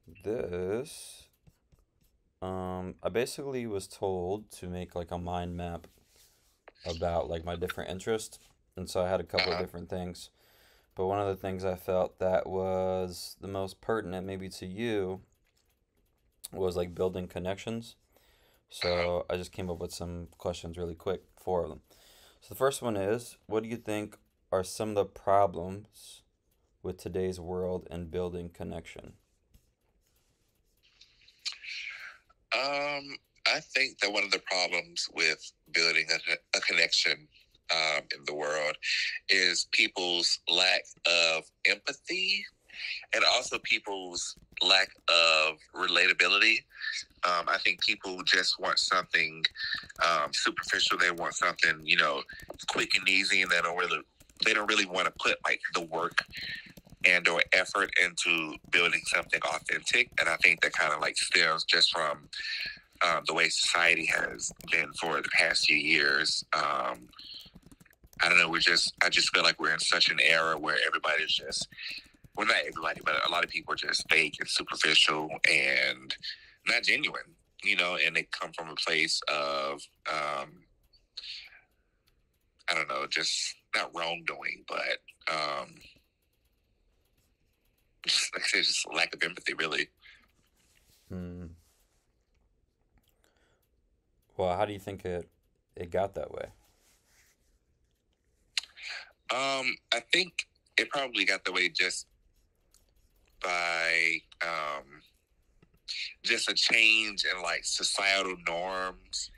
This, I basically was told to make like a mind map about like my different interests, and so I had a couple of Uh-huh. different things. But one of the things I felt that was the most pertinent, maybe to you, was like building connections. Uh-huh. So I just came up with some questions really quick, four of them. So the first one is, what do you think are some of the problems with today's world and building connection? I think that one of the problems with building a connection in the world is people's lack of empathy and also people's lack of relatability. I think people just want something superficial. They want something, quick and easy, and they don't really want to put like the work and or effort into building something authentic. And I think that kind of like stems just from the way society has been for the past few years. I don't know. I just feel like we're in such an era where everybody's just, well, not everybody, but a lot of people are just fake and superficial and not genuine, and they come from a place of, I don't know, just not wrongdoing, but just like I said, just lack of empathy, really. Hmm. Well, how do you think it got that way? I think it probably got the way just by just a change in like societal norms,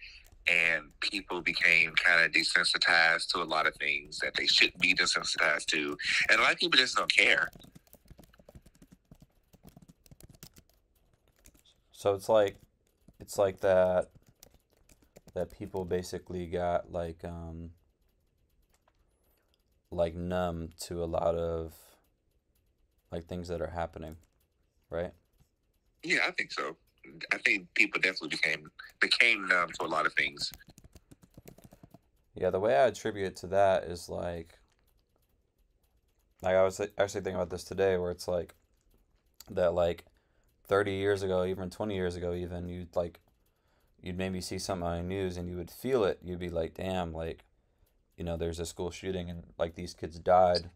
and people became kind of desensitized to a lot of things that they shouldn't be desensitized to, and a lot of people just don't care. So it's like that people basically got like numb to a lot of like things that are happening, right? Yeah, I think so. I think people definitely became numb to a lot of things. Yeah, the way I attribute it to that is like I was actually thinking about this today where it's like that like 30 years ago, even 20 years ago even you'd maybe see something on the news and you would feel it. You'd be like, "Damn, like, there's a school shooting and like these kids died."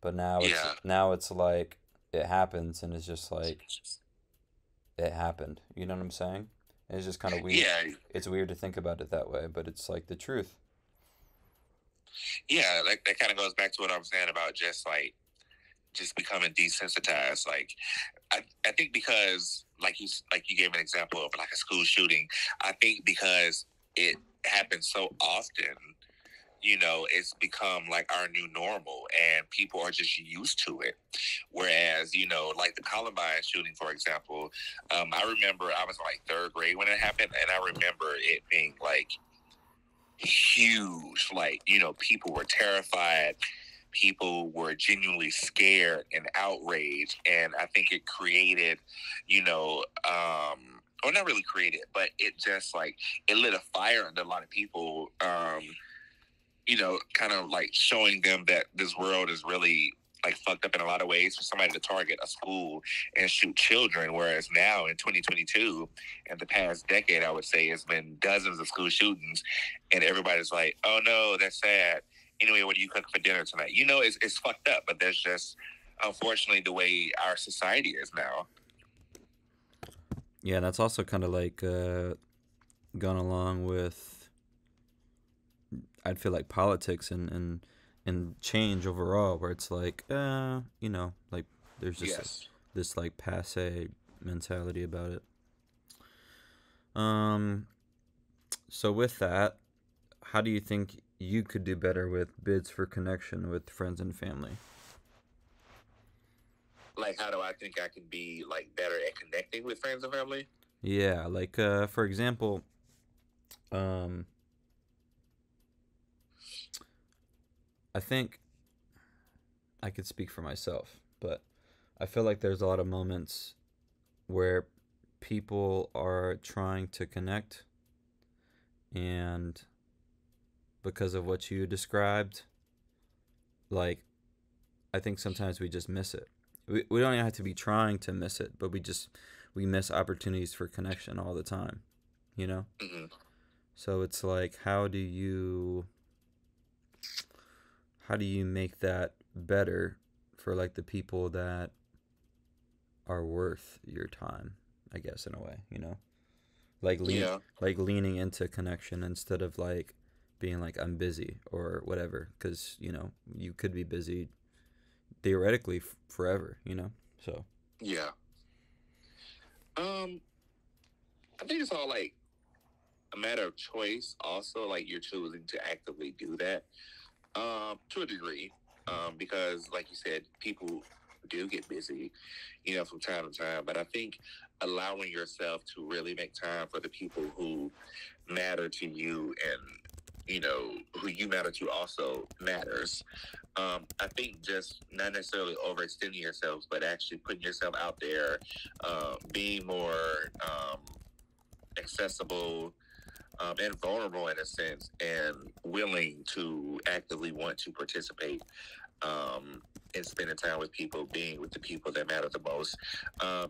But Yeah, now it's like it happens and it's just like it happened. You know what I'm saying? And it's just kind of weird. yeah, It's weird to think about it that way, but it's like the truth. yeah. Like that kind of goes back to what I was saying about just becoming desensitized. Like I think because like you gave an example of like a school shooting. I think because it happens so often, it's become like our new normal and people are just used to it. Whereas, like the Columbine shooting, for example, I remember I was in like third grade when it happened, and I remember it being like huge. Like, people were terrified, people were genuinely scared and outraged. And I think it created, or not really created, but it just like it lit a fire under a lot of people. Kind of like showing them that this world is really like fucked up in a lot of ways for somebody to target a school and shoot children. Whereas now in 2022, in the past decade, I would say it's been dozens of school shootings, and everybody's like, "Oh no, that's sad." Anyway, what are you cooking for dinner tonight? It's fucked up, but there's just unfortunately the way our society is now. Yeah, and that's also kind of like gone along with I'd feel like politics and change overall, where it's like like there's just Yes. this like passe mentality about it. Um, so with that, how do you think you could do better with bids for connection with friends and family? Like, how do I think I can be like better at connecting with friends and family? Yeah, like for example, um, I think I could speak for myself, but I feel like there's a lot of moments where people are trying to connect, and because of what you described, like I think sometimes we just miss it. we don't even have to be trying to miss it, but we miss opportunities for connection all the time, you know? Hmm. So it's like, how do you make that better for like the people that are worth your time, I guess, in a way, you know? Like Yeah. leaning into connection instead of like being like I'm busy or whatever, cuz you know, you could be busy theoretically forever, you know? So, Yeah. Um, I think it's all like a matter of choice. Also, like you're choosing to actively do that, to a degree, because, like you said, people do get busy, from time to time. But I think allowing yourself to really make time for the people who matter to you and who you matter to also matters. I think just not necessarily overextending yourselves, but actually putting yourself out there, being more accessible, and vulnerable in a sense, and willing to actively want to participate, and spending time with people, being with the people that matter the most.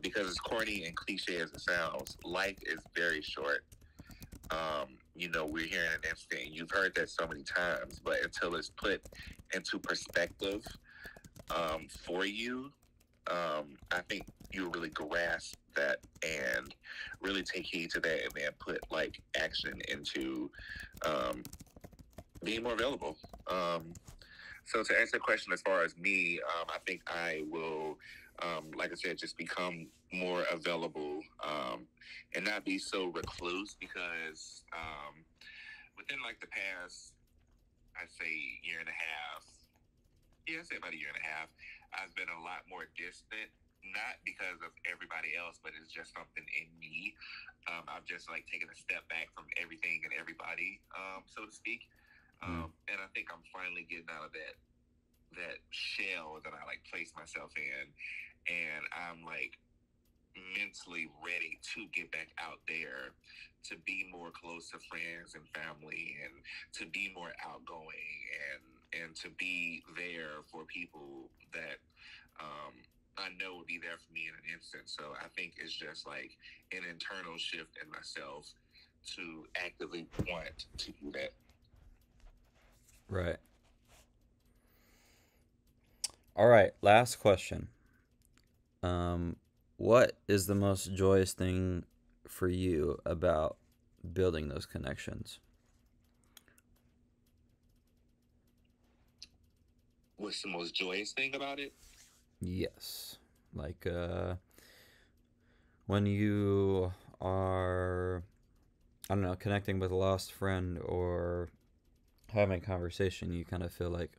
Because as corny and cliche as it sounds, life is very short. We're here in an instant. You've heard that so many times, but until it's put into perspective, for you, I think you'll really grasp that and really take heed to that, and then put like action into um, being more available. So to answer the question, as far as me, I think I will, like I said, just become more available, and not be so recluse, because within like the past, I'd say year and a half, yeah, I'd say about a year and a half, I've been a lot more distant. Not because of everybody else, but it's just something in me. I've just like taken a step back from everything and everybody, so to speak. And I think I'm finally getting out of that shell that I like place myself in, and I'm like mentally ready to get back out there, to be more close to friends and family, and to be more outgoing, and to be there for people that I know will be there for me in an instant. So I think it's just like an internal shift in myself to actively want to do that. right. All right, last question. Um, what is the most joyous thing for you about building those connections? What's the most joyous thing about it? Yes. Like when you are, I don't know, connecting with a lost friend or having a conversation, you kind of feel like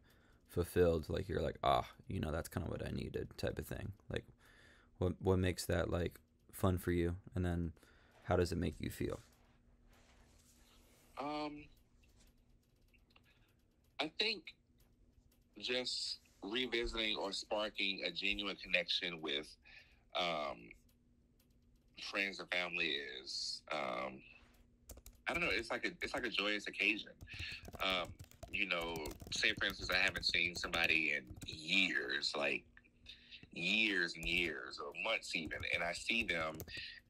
fulfilled, like you're like, that's kind of what I needed, type of thing. Like what makes that like fun for you, and then how does it make you feel? Um, I think just revisiting or sparking a genuine connection with um, friends and family is, I don't know, it's like a joyous occasion. Um, say for instance, I haven't seen somebody in years, like years and years, or months even, and I see them,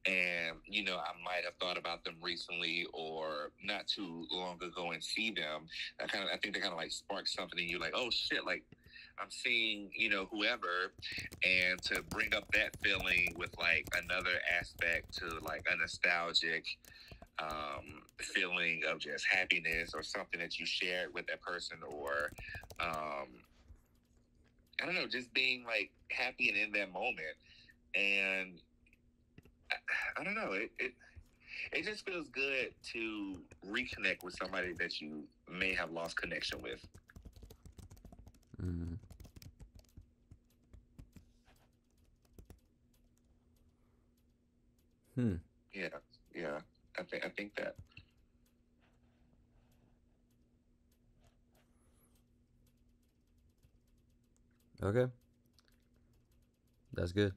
and I might have thought about them recently or not too long ago, and see them. I think they kind of like spark something in you, like, oh shit, like I'm seeing whoever, and to bring up that feeling with like another aspect to like a nostalgic feeling of just happiness, or something that you shared with that person, or I don't know, just being like happy and in that moment. And I don't know, it just feels good to reconnect with somebody that you may have lost connection with. Mm. Hmm. Yeah, yeah. I think that. Okay, that's good.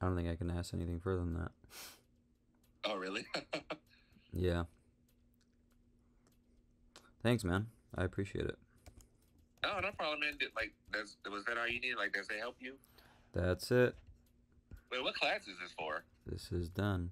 I don't think I can ask anything further than that. Oh, really? Yeah. Thanks, man. I appreciate it. Oh, no problem, man. Like, was that all you needed? Like, does it help you? That's it. Wait, what class is this for? This is done.